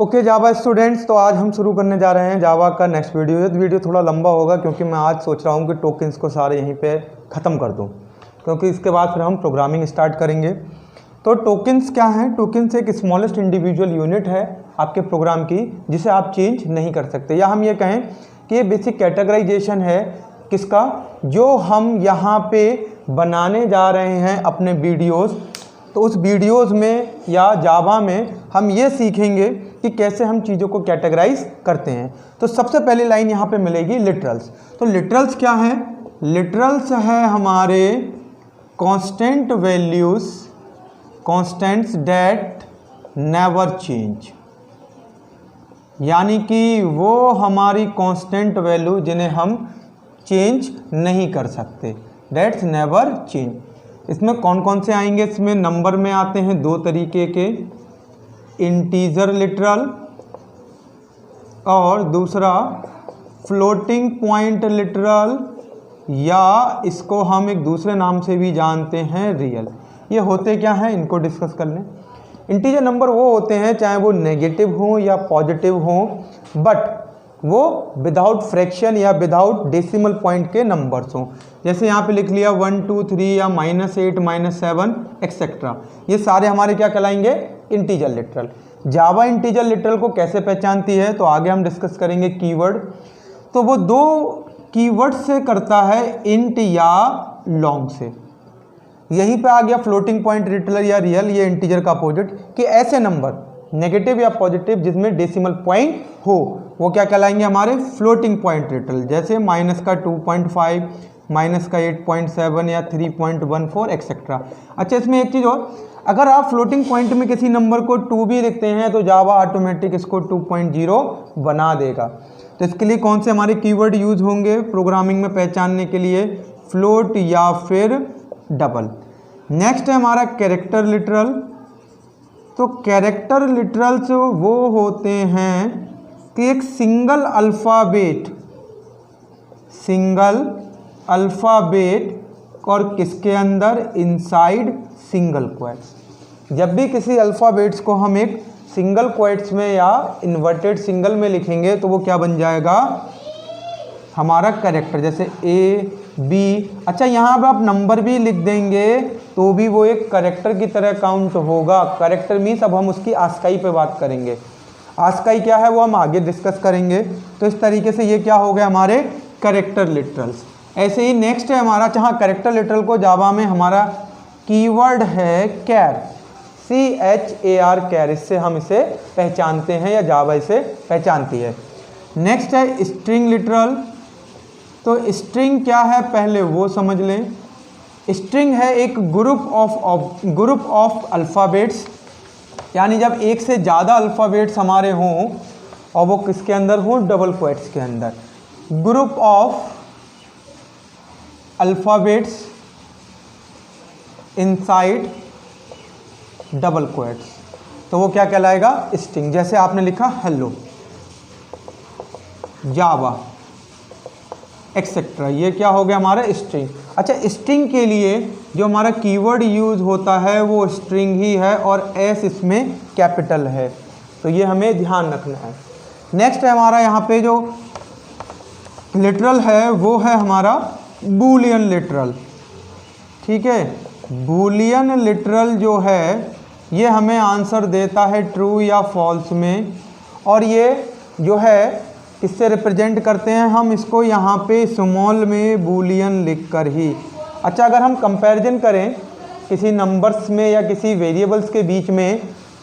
Okay जावा students, तो आज हम शुरू करने जा रहे हैं जावा का नेक्स्ट वीडियो। ये वीडियो थोड़ा लंबा होगा क्योंकि मैं आज सोच रहा हूँ कि टोकन्स को सारे यहीं पे ख़त्म कर दूँ, क्योंकि इसके बाद फिर हम प्रोग्रामिंग स्टार्ट करेंगे। तो टोकन्स क्या हैं? टोकन्स एक स्मॉलेस्ट इंडिविजुअल यूनिट है आपके प्रोग्राम की, जिसे आप चेंज नहीं कर सकते, या हम ये कहें कि ये बेसिक कैटेगराइजेशन है किसका, जो हम यहाँ पे बनाने जा रहे हैं अपने वीडियोज़। तो उस वीडियोज़ में या जावा में हम ये सीखेंगे कि कैसे हम चीज़ों को कैटेगराइज करते हैं। तो सबसे पहली लाइन यहाँ पे मिलेगी लिटरल्स। तो लिटरल्स क्या है? लिटरल्स है हमारे constant values, constants that never change, यानी कि वो हमारी कांस्टेंट वैल्यू जिन्हें हम चेंज नहीं कर सकते, डेट्स नेवर चेंज। इसमें कौन कौन से आएंगे? इसमें नंबर में आते हैं दो तरीके के, इंटीजर लिटरल और दूसरा फ्लोटिंग पॉइंट लिटरल, या इसको हम एक दूसरे नाम से भी जानते हैं रियल। ये होते क्या हैं, इनको डिस्कस कर लें। इंटीजर नंबर वो होते हैं चाहे वो नेगेटिव हो या पॉजिटिव हो, बट वो विदाउट फ्रैक्शन या विदाउट डेसिमल पॉइंट के नंबर्स हों। जैसे यहाँ पे लिख लिया 1 2 3 या -8 -7 एक्सेट्रा, ये सारे हमारे क्या कहलाएंगे? Integer literal. Java integer literal को कैसे पहचानती है तो आगे हम डिस्कस करेंगे। कीवर्ड, तो वो दो कीवर्ड से करता है, इंट या लॉन्ग से। यहीं पे आ गया फ्लोटिंग पॉइंट लिटरल या रियल, ये इंटीजर का अपोजिट, कि ऐसे नंबर नेगेटिव या पॉजिटिव जिसमें डेसिमल पॉइंट हो वो क्या कहलाएंगे? हमारे फ्लोटिंग पॉइंट लिटरल। जैसे माइनस का 2.5, माइनस का 8.7 या 3.14 एक्सेट्रा। अच्छा, इसमें एक चीज़ और, अगर आप फ्लोटिंग पॉइंट में किसी नंबर को 2 भी लिखते हैं तो जावा ऑटोमेटिक इसको 2.0 बना देगा। तो इसके लिए कौन से हमारे कीवर्ड यूज होंगे प्रोग्रामिंग में पहचानने के लिए? फ्लोट या फिर डबल। नेक्स्ट है हमारा कैरेक्टर लिटरल। तो कैरेक्टर लिटरल्स वो होते हैं कि एक सिंगल अल्फ़ाबेट और किसके अंदर? Inside single quotes. जब भी किसी अल्फ़ाबेट्स को हम एक सिंगल क्वोट्स में या इन्वर्टेड सिंगल में लिखेंगे तो वो क्या बन जाएगा? हमारा कैरेक्टर। जैसे ए बी। अच्छा, यहाँ पर आप नंबर भी लिख देंगे तो भी वो एक कैरेक्टर की तरह काउंट होगा। कैरेक्टर मीन्स अब हम उसकी आस्काई पे बात करेंगे। आस्काई क्या है वो हम आगे डिस्कस करेंगे। तो इस तरीके से ये क्या हो गया हमारे कैरेक्टर लिटरल्स। ऐसे ही नेक्स्ट है हमारा, जहाँ कैरेक्टर लिटरल को जावा में हमारा कीवर्ड है कैर, CHAR कैर, इससे हम इसे पहचानते हैं या जावा इसे पहचानती है। नेक्स्ट है स्ट्रिंग लिटरल। तो स्ट्रिंग क्या है पहले वो समझ लें। स्ट्रिंग है एक ग्रुप ऑफ अल्फ़ाबेट्स, यानी जब एक से ज़्यादा अल्फ़ाबेट्स हमारे हों और वो किसके अंदर हों? डबल क्वोट्स के अंदर। Group of alphabets inside double quotes, तो वो क्या कहलाएगा? स्ट्रिंग। जैसे आपने लिखा हेलो, जावा एक्सेट्रा, ये क्या हो गया हमारा? स्ट्रिंग। अच्छा, स्ट्रिंग के लिए जो हमारा कीवर्ड यूज़ होता है वो स्ट्रिंग ही है और एस इसमें कैपिटल है, तो ये हमें ध्यान रखना है। नेक्स्ट है हमारा यहाँ पे जो लिटरल है वो है हमारा बूलियन लिटरल। ठीक है, बूलियन लिटरल जो है ये हमें आंसर देता है ट्रू या फॉल्स में, और ये जो है इससे रिप्रेजेंट करते हैं हम इसको यहाँ पे स्मॉल में बूलियन लिखकर ही। अच्छा, अगर हम कंपैरिजन करें किसी नंबर्स में या किसी वेरिएबल्स के बीच में,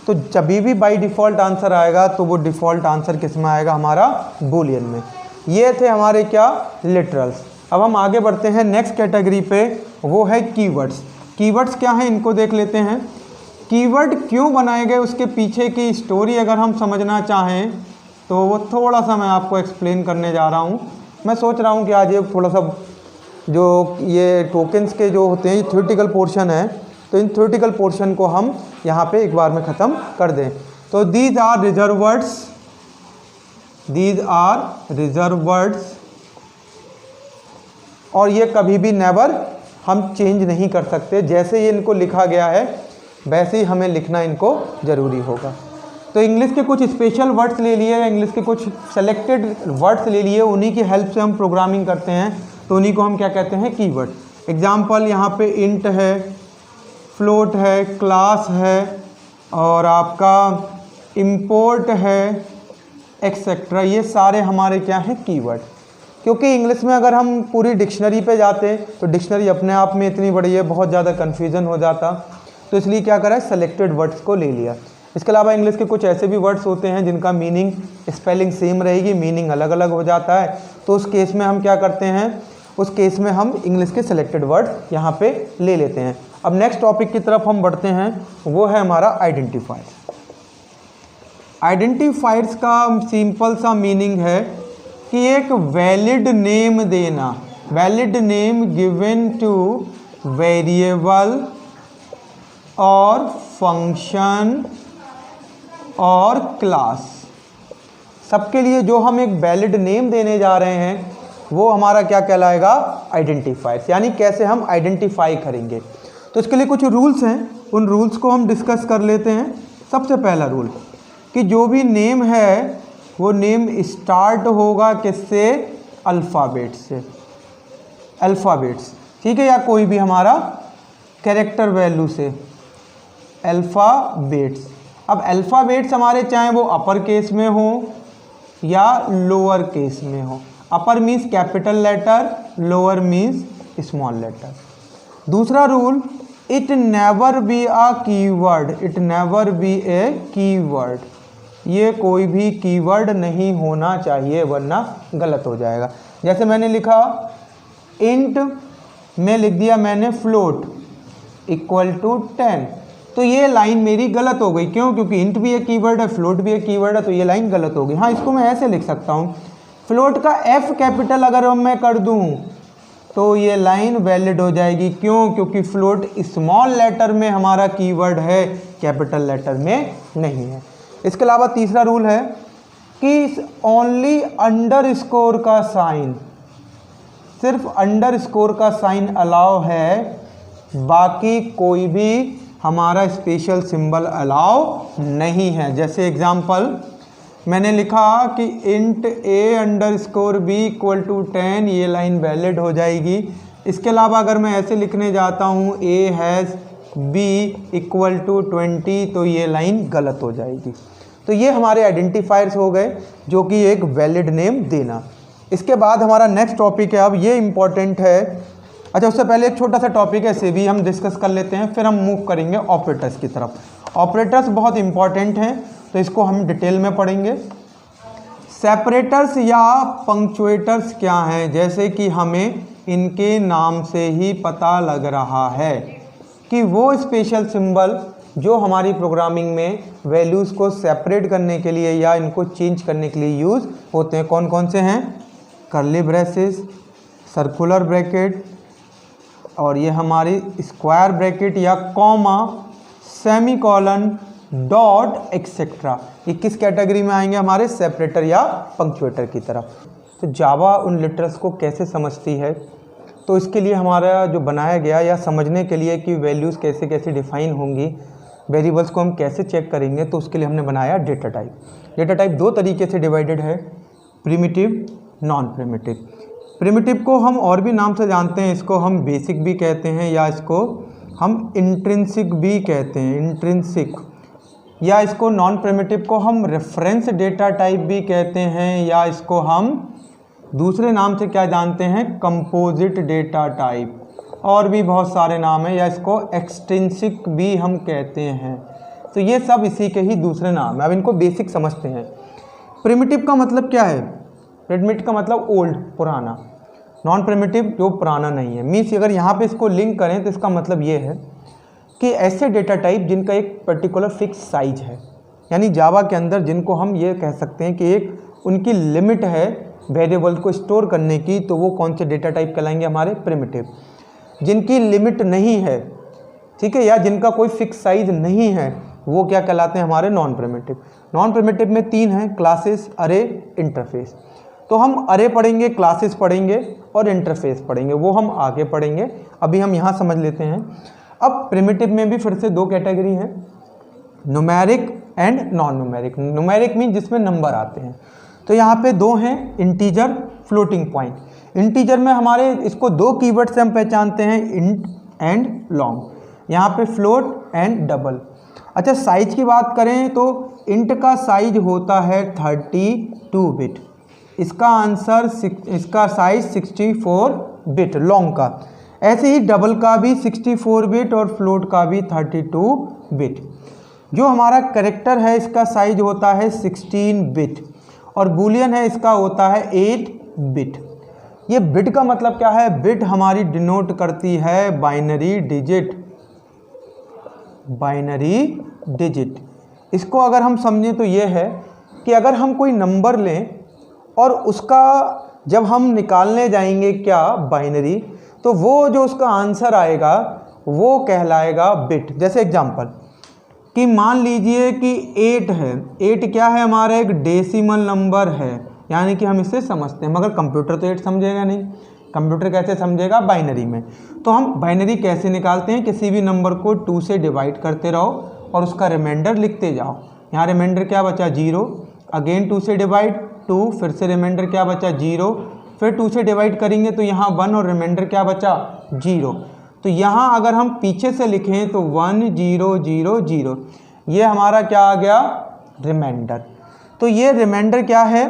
तो जब भी बाय डिफ़ॉल्ट आंसर आएगा तो वो डिफ़ॉल्ट आंसर किस में आएगा? हमारा बूलियन में। ये थे हमारे क्या? लिटरल्स। अब हम आगे बढ़ते हैं नेक्स्ट कैटेगरी पे, वो है कीवर्ड्स। कीवर्ड्स क्या हैं इनको देख लेते हैं। कीवर्ड क्यों बनाए गए उसके पीछे की स्टोरी अगर हम समझना चाहें तो वो थोड़ा सा मैं आपको एक्सप्लेन करने जा रहा हूँ। मैं सोच रहा हूँ कि आज ये थोड़ा सा जो ये टोकन्स के जो होते हैं ये थ्योरेटिकल पोर्शन है, तो इन थ्योरेटिकल पोर्शन को हम यहाँ पे एक बार में ख़त्म कर दें। तो दीज आर रिजर्व वर्ड्स, और ये कभी भी नेवर हम चेंज नहीं कर सकते। जैसे ये इनको लिखा गया है वैसे ही हमें लिखना इनको ज़रूरी होगा। तो इंग्लिश के कुछ स्पेशल वर्ड्स ले लिए या इंग्लिश के कुछ सेलेक्टेड वर्ड्स ले लिए, उन्हीं की हेल्प से हम प्रोग्रामिंग करते हैं, तो उन्हीं को हम क्या कहते हैं, कीवर्ड। एग्जाम्पल यहाँ पे इंट है, फ्लोट है, क्लास है और आपका इम्पोर्ट है, एक्सेट्रा, ये सारे हमारे क्या हैं, कीवर्ड। क्योंकि इंग्लिश में अगर हम पूरी डिक्शनरी पे जाते तो डिक्शनरी अपने आप में इतनी बड़ी है, बहुत ज़्यादा कन्फ्यूज़न हो जाता, तो इसलिए क्या करा, सेलेक्टेड वर्ड्स को ले लिया। इसके अलावा इंग्लिश के कुछ ऐसे भी वर्ड्स होते हैं जिनका मीनिंग, स्पेलिंग सेम रहेगी, मीनिंग अलग अलग हो जाता है, तो उस केस में हम क्या करते हैं, उस केस में हम इंग्लिश के सेलेक्टेड वर्ड्स यहाँ पे ले लेते हैं। अब नेक्स्ट टॉपिक की तरफ हम बढ़ते हैं, वो है हमारा आइडेंटिफायर। आइडेंटिफायर्स का सिंपल सा मीनिंग है कि एक वैलिड नेम देना, valid name given two variable और फंक्शन और क्लास, सबके लिए जो हम एक वैलिड नेम देने जा रहे हैं वो हमारा क्या कहलाएगा, आइडेंटिफायर्स। यानी कैसे हम आइडेंटिफाई करेंगे, तो इसके लिए कुछ रूल्स हैं, उन रूल्स को हम डिस्कस कर लेते हैं। सबसे पहला रूल कि जो भी नेम है वो नेम स्टार्ट होगा किससे, अल्फ़ाबेट से, अल्फ़ाबेट्स, ठीक है, या कोई भी हमारा कैरेक्टर वैल्यू से, अल्फ़ाबेट्स। अब अल्फ़ाबेट्स हमारे चाहे वो अपर केस में हो या लोअर केस में हो, upper means capital letter, lower means small letter. दूसरा rule, it never be a keyword, it never be a keyword, ये कोई भी कीवर्ड नहीं होना चाहिए वरना गलत हो जाएगा। जैसे मैंने लिखा इंट में लिख दिया मैंने फ्लोट इक्वल टू 10, तो ये लाइन मेरी गलत हो गई। क्यों? क्योंकि इंट भी एक कीवर्ड है, फ्लोट भी एक कीवर्ड है, तो ये लाइन गलत हो गई। हाँ, इसको मैं ऐसे लिख सकता हूँ, फ्लोट का एफ कैपिटल अगर मैं कर दूँ तो ये लाइन वैलिड हो जाएगी। क्यों? क्योंकि फ्लोट स्मॉल लेटर में हमारा कीवर्ड है, कैपिटल लेटर में नहीं है। इसके अलावा तीसरा रूल है कि ओनली अंडर स्कोर का साइन, सिर्फ अंडर स्कोर का साइन अलाउ है, बाकी कोई भी हमारा स्पेशल सिंबल अलाउ नहीं है। जैसे एग्जांपल मैंने लिखा कि int A underscore B equal to 10, ये लाइन वैलिड हो जाएगी। इसके अलावा अगर मैं ऐसे लिखने जाता हूँ A has B equal to 20, तो ये लाइन गलत हो जाएगी। तो ये हमारे आइडेंटिफायर्स हो गए जो कि एक वैलिड नेम देना। इसके बाद हमारा नेक्स्ट टॉपिक है, अब ये इम्पॉर्टेंट है। अच्छा, उससे पहले एक छोटा सा टॉपिक है, इसे भी हम डिस्कस कर लेते हैं, फिर हम मूव करेंगे ऑपरेटर्स की तरफ। ऑपरेटर्स बहुत इंपॉर्टेंट हैं, तो इसको हम डिटेल में पढ़ेंगे। सेपरेटर्स या पंक्चुएटर्स क्या हैं, जैसे कि हमें इनके नाम से ही पता लग रहा है कि वो स्पेशल सिंबल जो हमारी प्रोग्रामिंग में वैल्यूज़ को सेपरेट करने के लिए या इनको चेंज करने के लिए यूज़ होते हैं। कौन कौन से हैं? कर्ली ब्रेसेस, सर्कुलर ब्रैकेट, और ये हमारी स्क्वायर ब्रैकेट या कॉमा, सेमीकोलन, डॉट, एक्सेट्रा। ये किस कैटेगरी में आएंगे? हमारे सेपरेटर या पंक्चुएटर की तरफ। तो जावा उन लिटरल्स को कैसे समझती है, तो इसके लिए हमारा जो बनाया गया या समझने के लिए कि वैल्यूज़ कैसे कैसे डिफ़ाइन होंगी, वेरिएबल्स को हम कैसे चेक करेंगे, तो उसके लिए हमने बनाया डेटा टाइप। डेटा टाइप दो तरीके से डिवाइडेड है, प्रिमिटिव, नॉन प्रिमिटिव। प्रिमिटिव को हम और भी नाम से जानते हैं, इसको हम बेसिक भी कहते हैं या इसको हम इंट्रिंसिक भी कहते हैं, इंट्रिंसिक, या इसको नॉन प्रिमिटिव को हम रेफरेंस डेटा टाइप भी कहते हैं, या इसको हम दूसरे नाम से क्या जानते हैं, कंपोजिट डेटा टाइप, और भी बहुत सारे नाम हैं, या इसको एक्सट्रिंसिक भी हम कहते हैं। तो ये सब इसी के ही दूसरे नाम हैं। अब इनको बेसिक समझते हैं। प्रिमिटिव का मतलब क्या है? प्रिमिटिव का मतलब ओल्ड, पुराना। नॉन प्रिमिटिव जो पुराना नहीं है। मीन्स अगर यहाँ पे इसको लिंक करें तो इसका मतलब ये है कि ऐसे डेटा टाइप जिनका एक पर्टिकुलर फिक्स साइज है, यानी जावा के अंदर जिनको हम ये कह सकते हैं कि एक उनकी लिमिट है वेरिएबल को स्टोर करने की, तो वो कौन से डेटा टाइप कहलाएंगे? हमारे प्रिमिटिव। जिनकी लिमिट नहीं है, ठीक है, या जिनका कोई फिक्स साइज नहीं है, वो क्या कहलाते हैं? हमारे नॉन प्रिमिटिव। नॉन प्रिमिटिव में तीन हैं, क्लासेस, अरे, इंटरफेस। तो हम अरे पढ़ेंगे, क्लासेस पढ़ेंगे और इंटरफेस पढ़ेंगे, वो हम आगे पढ़ेंगे। अभी हम यहाँ समझ लेते हैं। अब प्रिमिटिव में भी फिर से दो कैटेगरी हैं, numeric and non numeric. Numeric mean जिसमें नंबर आते हैं। तो यहाँ पे दो हैं, इंटीजर, फ्लोटिंग पॉइंट। इंटीजर में हमारे इसको दो कीवर्ड से हम पहचानते हैं, इंट एंड लॉन्ग। यहाँ पे फ्लोट एंड डबल। अच्छा, साइज की बात करें तो इंट का साइज होता है 32 बिट, इसका साइज 64 बिट लॉन्ग का। ऐसे ही डबल का भी 64 बिट और फ्लोट का भी 32 बिट। जो हमारा कैरेक्टर है इसका साइज होता है 16 बिट और बूलियन है इसका होता है 8 बिट। ये बिट का मतलब क्या है? बिट हमारी डिनोट करती है बाइनरी डिजिट, बाइनरी डिजिट। इसको अगर हम समझें तो ये है कि अगर हम कोई नंबर लें और उसका जब हम निकालने जाएंगे क्या बाइनरी, तो वो जो उसका आंसर आएगा वो कहलाएगा बिट। जैसे एग्जांपल कि मान लीजिए कि 8 है, 8 क्या है? हमारा एक डेसिमल नंबर है, यानी कि हम इसे समझते हैं, मगर कंप्यूटर तो 8 समझेगा नहीं। कंप्यूटर कैसे समझेगा? बाइनरी में। तो हम बाइनरी कैसे निकालते हैं? किसी भी नंबर को 2 से डिवाइड करते रहो और उसका रिमाइंडर लिखते जाओ। यहाँ रिमाइंडर क्या बचा? 0, अगेन 2 से डिवाइड 2, फिर से रिमाइंडर क्या बचा? 0, फिर 2 से डिवाइड करेंगे तो यहाँ 1 और रिमाइंडर क्या बचा? 0। तो यहाँ अगर हम पीछे से लिखें तो 1 0 0 0, ये हमारा क्या आ गया? रिमाइंडर। तो ये रिमाइंडर क्या है?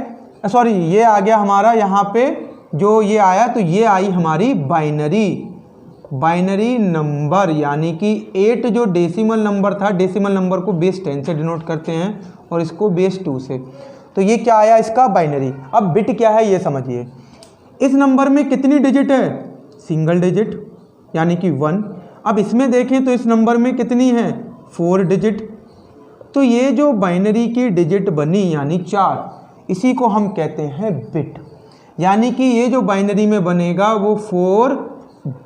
सॉरी, ये आ गया हमारा यहाँ पे जो ये आया, तो ये आई हमारी बाइनरी नंबर, यानी कि 8 जो डेसिमल नंबर था, डेसिमल नंबर को बेस 10 से डिनोट करते हैं और इसको बेस 2 से। तो ये क्या आया? इसका बाइनरी। अब बिट क्या है ये समझिए। इस नंबर में कितनी डिजिट है? सिंगल डिजिट, यानी कि 1। अब इसमें देखें तो इस नंबर में कितनी है? 4 डिजिट। तो ये जो बाइनरी की डिजिट बनी यानी 4, इसी को हम कहते हैं बिट। यानी कि ये जो बाइनरी में बनेगा वो 4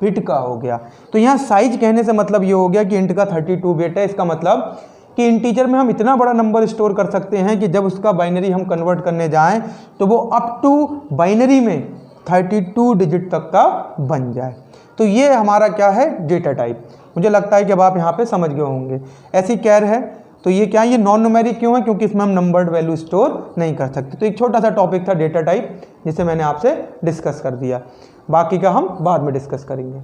बिट का हो गया। तो यहाँ साइज कहने से मतलब ये हो गया कि इंट का 32 बिट है। इसका मतलब कि इंटीजर में हम इतना बड़ा नंबर स्टोर कर सकते हैं कि जब उसका बाइनरी हम कन्वर्ट करने जाएं तो वो अप टू बाइनरी में 32 डिजिट तक का बन जाए। तो ये हमारा क्या है? Data type. मुझे लगता है कि अब आप यहाँ पे समझ गए होंगे। ऐसी कैर है तो ये क्या है? ये नॉन न्यूमेरिक क्यों है? क्योंकि इसमें हम नंबर्ड वैल्यू स्टोर नहीं कर सकते। तो एक छोटा सा टॉपिक था डेटा टाइप, जिसे मैंने आपसे डिस्कस कर दिया। बाकी का हम बाद में डिस्कस करेंगे।